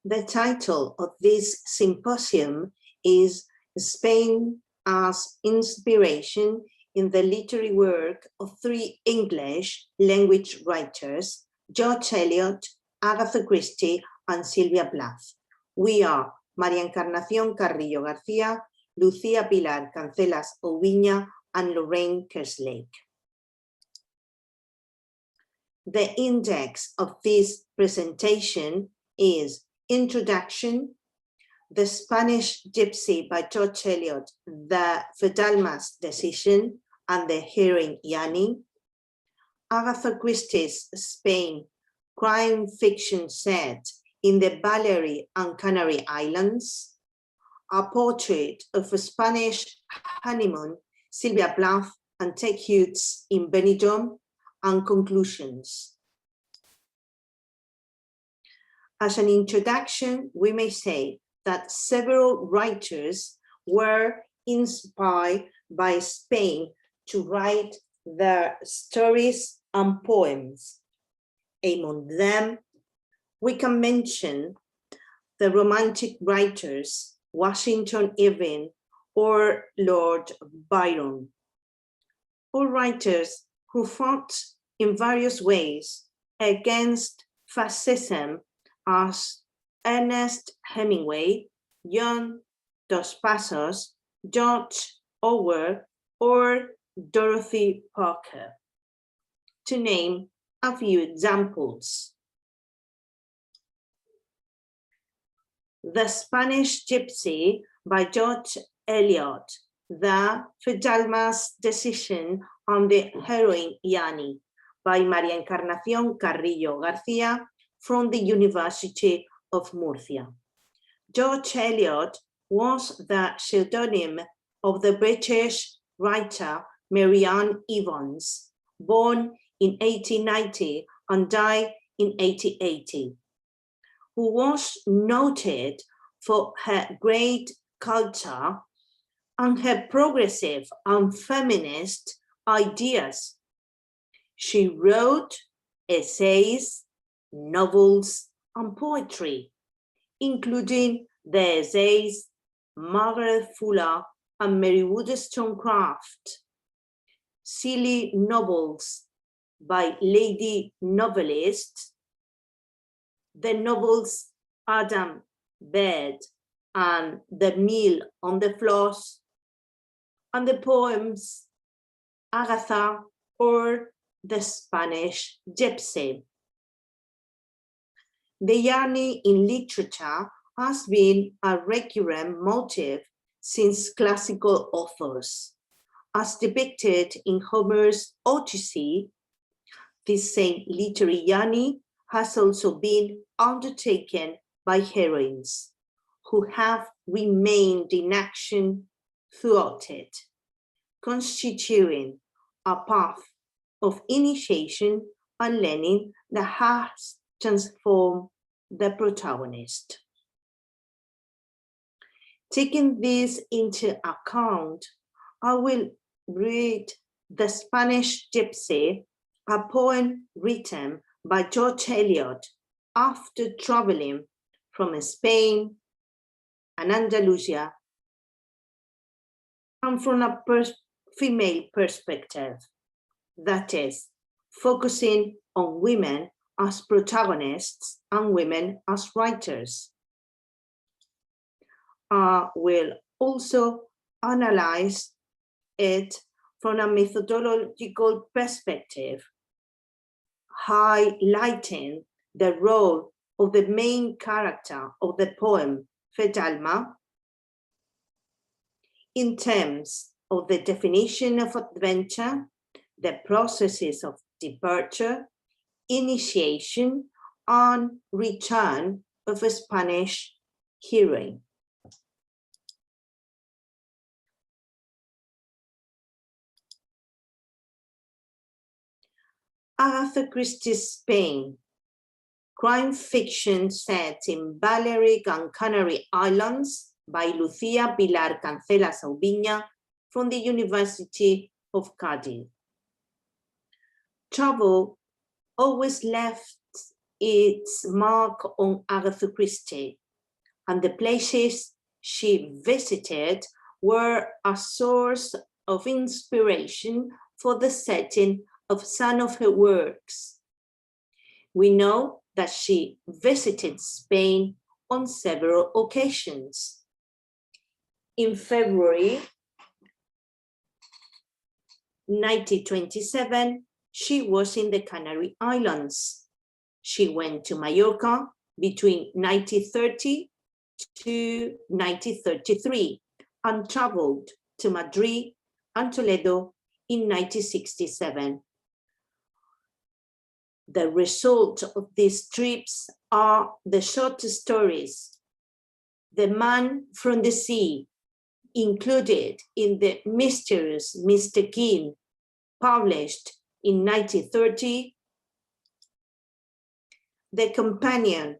The title of this symposium is Spain as Inspiration in the Literary Work of Three English Language Writers, George Eliot, Agatha Christie, and Sylvia Plath. We are María Encarnación Carrillo García, Lucía Pilar Cancelas Oviña, and Lorraine Kerslake. The index of this presentation is Introduction, The Spanish Gypsy by George Eliot, The Fidalgas Decision, and the Heroine Yanni, Agatha Christie's Spain, crime fiction set in the Balearic and Canary Islands, A Portrait of a Spanish Honeymoon, Sylvia Plath and Ted Hughes in Benidorm, and conclusions. As an introduction, we may say that several writers were inspired by Spain to write their stories and poems. Among them, we can mention the Romantic writers, Washington Irving or Lord Byron, all writers who fought in various ways against fascism, as Ernest Hemingway, John Dos Passos, George Orwell, or Dorothy Parker, to name a few examples. The Spanish Gypsy by George Eliot, The Fidalgas Decision, and the Heroine Yanni by María Encarnación Carrillo García from the University of Murcia. George Eliot was the pseudonym of the British writer Mary Ann Evans, born in 1890 and died in 1880, who was noted for her great culture and her progressive and feminist ideas. She wrote essays, novels, and poetry, including the essays Margaret Fuller and Mary Wollstonecraft, silly novels by lady novelists, the novels Adam Bed and The Meal on the Floss, and the poems Agatha or The Spanish Gypsy. The Yanni in literature has been a recurrent motif since classical authors. As depicted in Homer's Odyssey, this same literary Yanni has also been undertaken by heroines who have remained in action throughout it, constituting a path of initiation and learning that has transformed the protagonist. Taking this into account, I will read The Spanish Gypsy, a poem written by George Eliot after traveling from Spain and Andalusia, and from a female perspective, that is, focusing on women as protagonists and women as writers. We'll also analyze it from a methodological perspective, highlighting the role of the main character of the poem, Fidalgas, in terms of the definition of adventure, the processes of departure, initiation, and return of a Spanish heroine. Agatha Christie's Spain, crime fiction set in Balearic and Canary Islands by Lucía Pilar Cancelas Oviña from the University of Cádiz. Travel always left its mark on Agatha Christie, and the places she visited were a source of inspiration for the setting of some of her works. We know that she visited Spain on several occasions. In February 1927, she was in the Canary Islands. She went to Mallorca between 1930 to 1933 and traveled to Madrid and Toledo in 1967. The result of these trips are the short stories The Man from the Sea, included in The Mysterious Mr. King, published in 1930, The Companion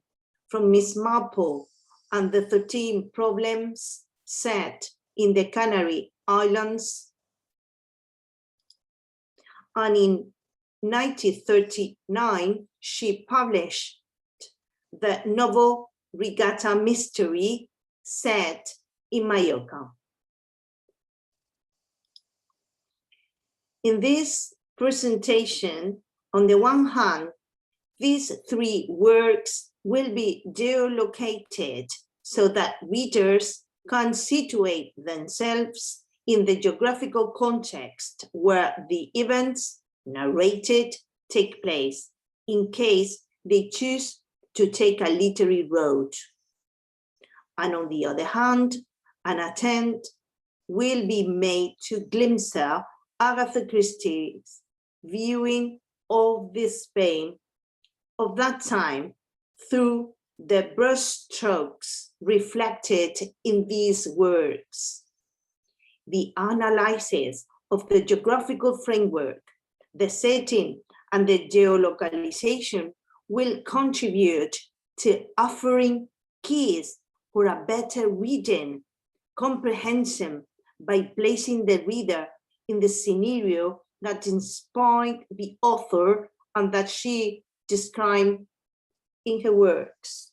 from Miss Marple and the 13 Problems, set in the Canary Islands, and in 1939 she published the novel Regatta Mystery, set in Mallorca. In this presentation, on the one hand, these three works will be geolocated so that readers can situate themselves in the geographical context where the events narrated take place, in case they choose to take a literary road. And on the other hand, an attempt will be made to glimpse Agatha Christie's viewing of the Spain of that time through the brushstrokes reflected in these works. The analysis of the geographical framework, the setting, and the geolocalization will contribute to offering keys for a better reading comprehension by placing the reader in the scenario that inspired the author and that she described in her works.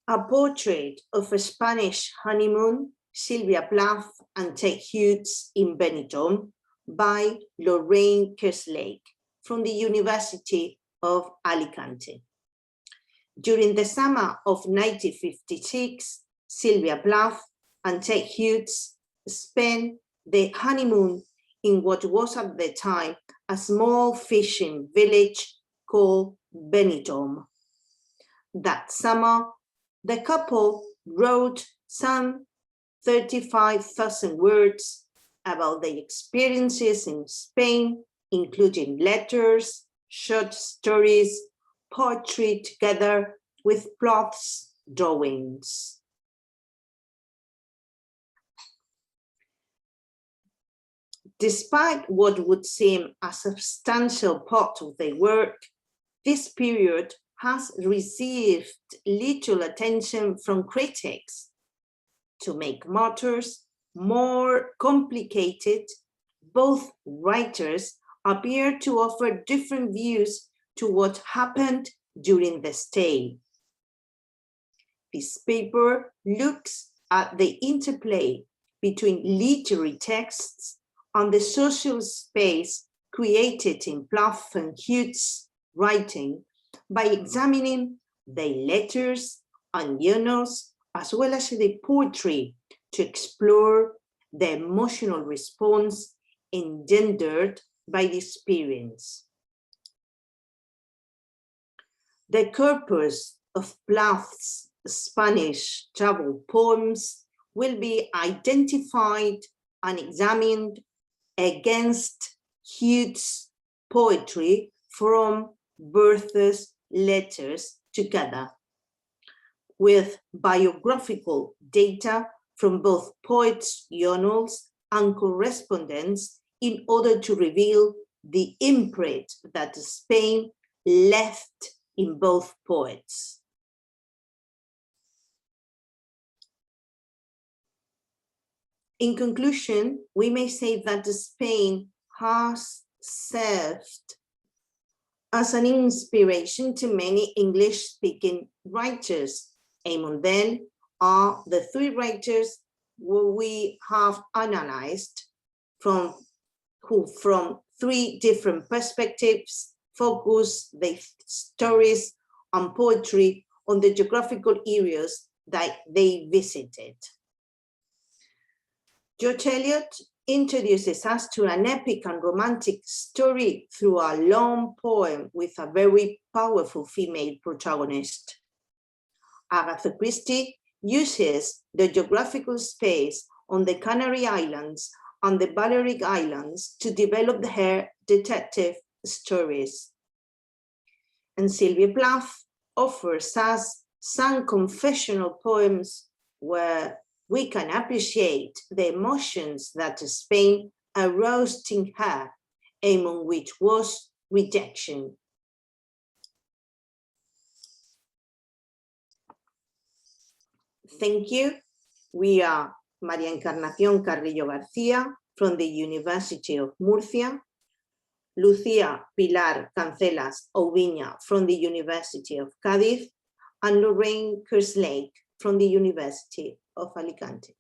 A portrait of a Spanish honeymoon, Sylvia Plath and Ted Hughes in Benidorm, by Lorraine Kerslake from the University of Alicante. During the summer of 1956, Sylvia Plath and Ted Hughes spent the honeymoon in what was at the time a small fishing village called Benidorm. That summer, the couple wrote some 35,000 words about their experiences in Spain, including letters, short stories, poetry, together with Plath's drawings. Despite what would seem a substantial part of their work, this period has received little attention from critics. To make matters more complicated, both writers appear to offer different views to what happened during the stay. This paper looks at the interplay between literary texts and the social space created in Plath and Hughes' writing by examining their letters and journals, as well as the poetry, to explore the emotional response engendered by the experience. The corpus of Plath's Spanish travel poems will be identified and examined against Hughes' poetry from Bertha's letters together, with biographical data from both poets' journals and correspondence in order to reveal the imprint that Spain left in both poets. In conclusion, we may say that Spain has served as an inspiration to many English-speaking writers. Among them are the three writers who we have analyzed who from three different perspectives focus their stories and poetry on the geographical areas that they visited. George Eliot introduces us to an epic and romantic story through a long poem with a very powerful female protagonist. Agatha Christie uses the geographical space on the Canary Islands and the Balearic Islands to develop her detective stories. And Sylvia Plath offers us some confessional poems where we can appreciate the emotions that Spain aroused in her, among which was rejection. Thank you. We are María Encarnación Carrillo García from the University of Murcia, Lucía Pilar Cancelas Oubiña from the University of Cádiz, and Lorraine Kerslake from the University of Alicante.